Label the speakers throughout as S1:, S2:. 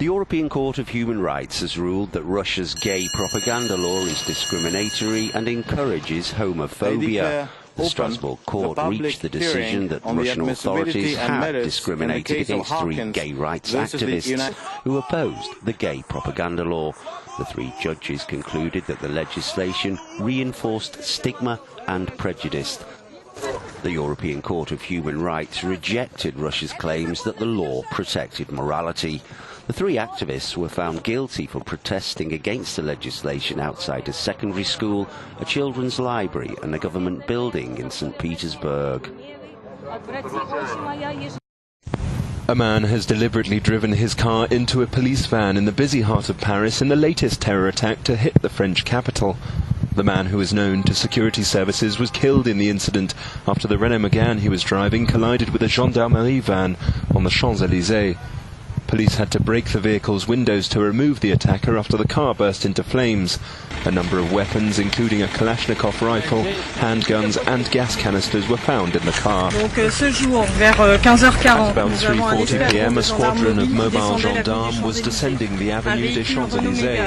S1: The European Court of Human Rights has ruled that Russia's gay propaganda law is discriminatory and encourages homophobia. The Strasbourg court reached the decision that Russian authorities had discriminated against 3 gay rights activists who opposed the gay propaganda law. The 3 judges concluded that the legislation reinforced stigma and prejudice. The European Court of Human Rights rejected Russia's claims that the law protected morality. The 3 activists were found guilty for protesting against the legislation outside a secondary school, a children's library and a government building in St. Petersburg.
S2: A man has deliberately driven his car into a police van in the busy heart of Paris in the latest terror attack to hit the French capital. The man, who is known to security services, was killed in the incident after the Renault Megane he was driving collided with a gendarmerie van on the Champs-Élysées. Police had to break the vehicle's windows to remove the attacker after the car burst into flames. A number of weapons, including a Kalashnikov rifle, handguns and gas canisters, were found in the car. At about 3:40 p.m, a squadron of mobile gendarmes was descending the Avenue des Champs-Élysées.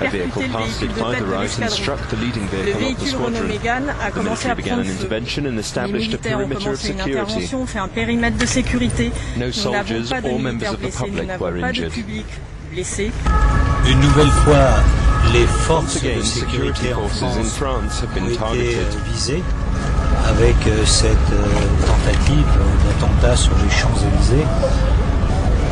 S2: A vehicle passed it by the right and struck the leading vehicle of the squadron. The military began an intervention and established a perimeter of security. No soldiers or members of the public were injured.
S3: Une nouvelle fois, les forces
S2: de sécurité en France ont été
S3: visées avec cette tentative d'attentat sur les Champs-Élysées.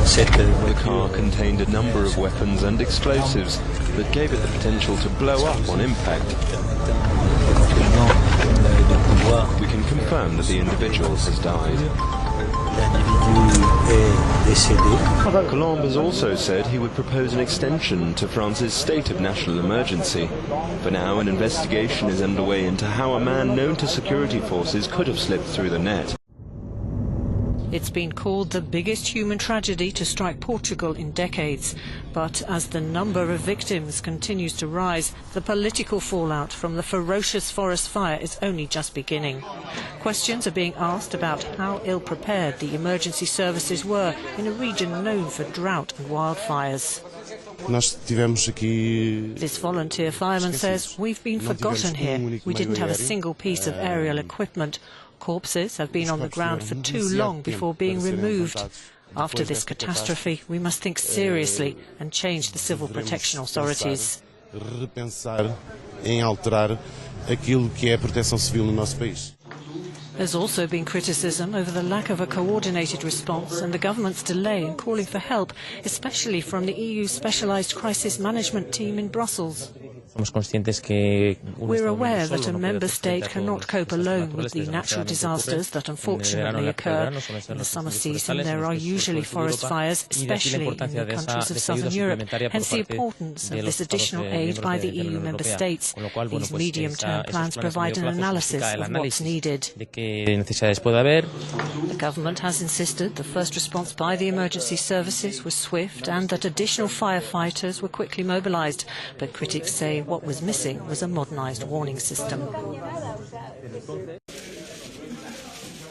S2: The car contained a number of weapons and explosives that gave it the potential to blow up on impact. We can confirm that the individual has died. Colomb has also said he would propose an extension to France's state of national emergency. For now, an investigation is underway into how a man known to security forces could have slipped through the net.
S4: It's been called the biggest human tragedy to strike Portugal in decades. But as the number of victims continues to rise, the political fallout from the ferocious forest fire is only just beginning. Questions are being asked about how ill-prepared the emergency services were in a region known for drought and wildfires. This volunteer fireman says, "We've been forgotten here. We didn't have a single piece of aerial equipment. Corpses have been on the ground for too long before being removed. After this catastrophe, we must think seriously and change the civil protection authorities." There's also been criticism over the lack of a coordinated response and the government's delay in calling for help, especially from the EU's specialised crisis management team in Brussels. We're aware that a member state cannot cope alone with the natural disasters that unfortunately occur. In the summer season, there are usually forest fires, especially in the countries of southern Europe, hence the importance of this additional aid by the EU member states. These medium-term plans provide an analysis of what's needed. The government has insisted the first response by the emergency services was swift and that additional firefighters were quickly mobilised, but critics say what was missing was a modernised warning system.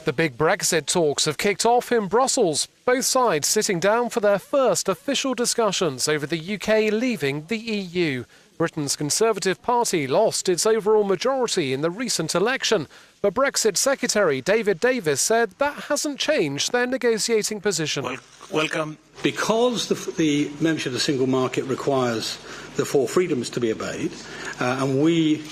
S5: The big Brexit talks have kicked off in Brussels, both sides sitting down for their first official discussions over the UK leaving the EU. Britain's Conservative Party lost its overall majority in the recent election, but Brexit Secretary David Davis said that hasn't changed their negotiating position.
S6: Welcome. Because the membership of the single market requires the 4 freedoms to be obeyed, and we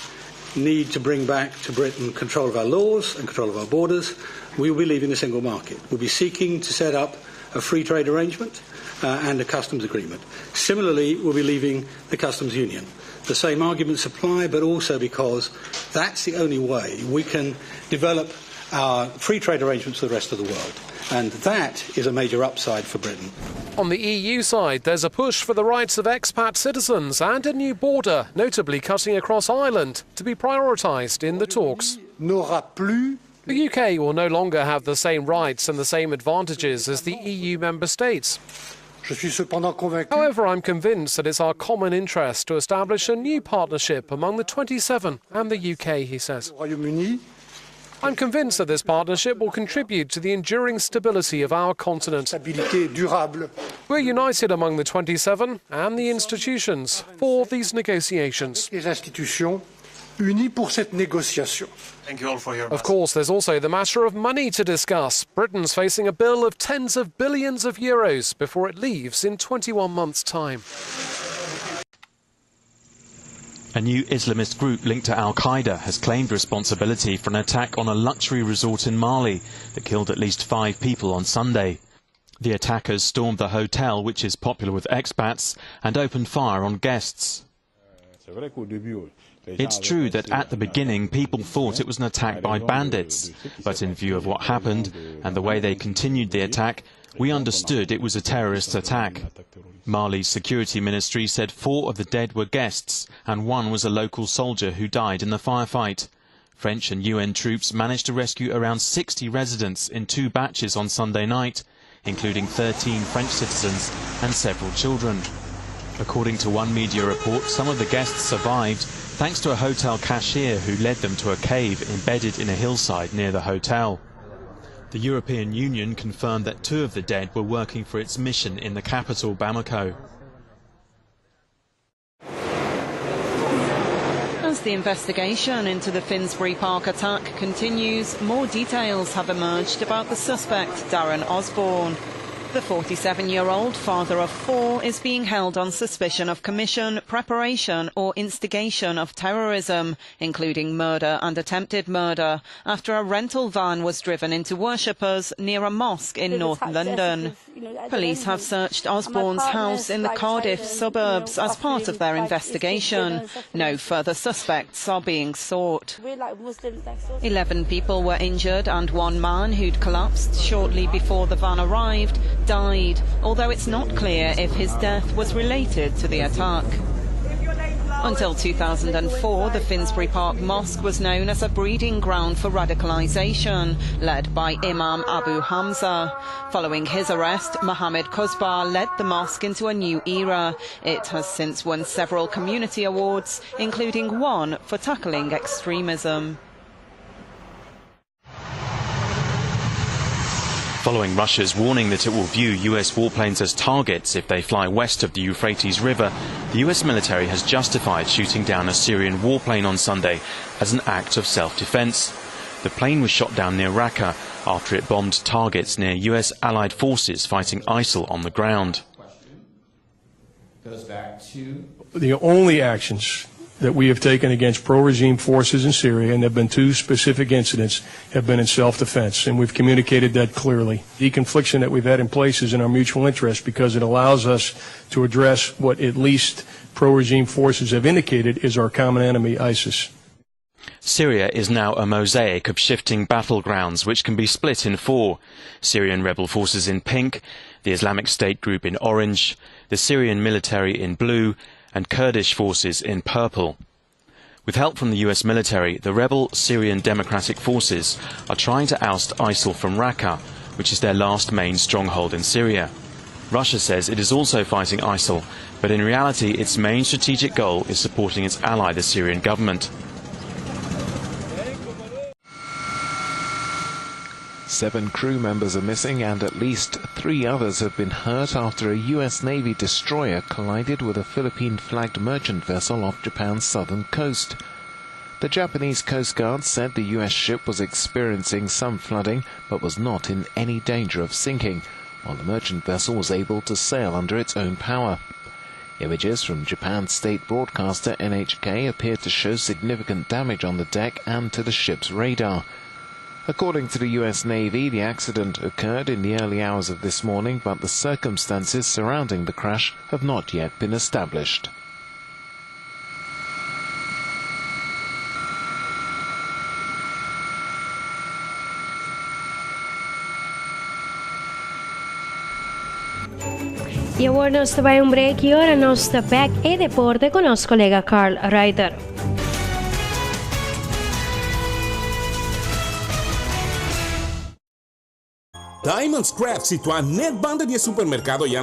S6: need to bring back to Britain control of our laws and control of our borders, we will be leaving the single market. We'll be seeking to set up a free trade arrangement and a customs agreement. Similarly, we'll be leaving the customs union. The same arguments apply, but also because that's the only way we can develop our free trade arrangements with the rest of the world. And that is a major upside for Britain.
S5: On the EU side, there's a push for the rights of expat citizens and a new border, notably cutting across Ireland, to be prioritised in the talks. The UK will no longer have the same rights and the same advantages as the EU member states. However, I'm convinced that it's our common interest to establish a new partnership among the 27 and the UK, he says. I'm convinced that this partnership will contribute to the enduring stability of our continent. We're united among the 27 and the institutions for these negotiations.
S7: Thank you all for your
S5: Of course, there's also the matter of money to discuss. Britain's facing a bill of tens of billions of euros before it leaves in 21 months' time.
S8: A new Islamist group linked to Al-Qaeda has claimed responsibility for an attack on a luxury resort in Mali that killed at least 5 people on Sunday. The attackers stormed the hotel, which is popular with expats, and opened fire on guests. It's true that at the beginning people thought it was an attack by bandits, but in view of what happened and the way they continued the attack, we understood it was a terrorist attack. Mali's security ministry said 4 of the dead were guests and 1 was a local soldier who died in the firefight. French and UN troops managed to rescue around 60 residents in 2 batches on Sunday night, including 13 French citizens and several children. According to one media report, some of the guests survived thanks to a hotel cashier who led them to a cave embedded in a hillside near the hotel. The European Union confirmed that 2 of the dead were working for its mission in the capital, Bamako.
S9: As the investigation into the Finsbury Park attack continues, more details have emerged about the suspect, Darren Osborne. The 47-year-old father of 4 is being held on suspicion of commission, preparation or instigation of terrorism, including murder and attempted murder, after a rental van was driven into worshippers near a mosque in North London. Police have searched Osborne's house in the Cardiff suburbs as part of their investigation. No further suspects are being sought. 11 people were injured and 1 man who'd collapsed shortly before the van arrived died, although it's not clear if his death was related to the attack. Until 2004, the Finsbury Park Mosque was known as a breeding ground for radicalisation, led by Imam Abu Hamza. Following his arrest, Mohammed Kuzbar led the mosque into a new era. It has since won several community awards, including one for tackling extremism.
S8: Following Russia's warning that it will view US warplanes as targets if they fly west of the Euphrates River, the US military has justified shooting down a Syrian warplane on Sunday as an act of self-defense. The plane was shot down near Raqqa after it bombed targets near US allied forces fighting ISIL on the ground.
S10: The only actions that we have taken against pro-regime forces in Syria, and there have been 2 specific incidents, have been in self-defense, and we've communicated that clearly. The confliction that we've had in place is in our mutual interest because it allows us to address what at least pro-regime forces have indicated is our common enemy, ISIS.
S8: Syria is now a mosaic of shifting battlegrounds which can be split in 4. Syrian rebel forces in pink, the Islamic State group in orange, the Syrian military in blue, and Kurdish forces in purple. With help from the US military, the rebel Syrian Democratic Forces are trying to oust ISIL from Raqqa, which is their last main stronghold in Syria. Russia says it is also fighting ISIL, but in reality its main strategic goal is supporting its ally, the Syrian government.
S11: 7 crew members are missing and at least 3 others have been hurt after a US Navy destroyer collided with a Philippine-flagged merchant vessel off Japan's southern coast. The Japanese Coast Guard said the US ship was experiencing some flooding but was not in any danger of sinking, while the merchant vessel was able to sail under its own power. Images from Japan's state broadcaster NHK appeared to show significant damage on the deck and to the ship's radar. According to the US Navy, the accident occurred in the early hours of this morning, but the circumstances surrounding the crash have not yet been established.
S12: Y ahora nos vai un break e ora nos sta back e deporte con nosso colega Carl Reiter.
S13: Diamonds Craft, situat net banda de supermercado y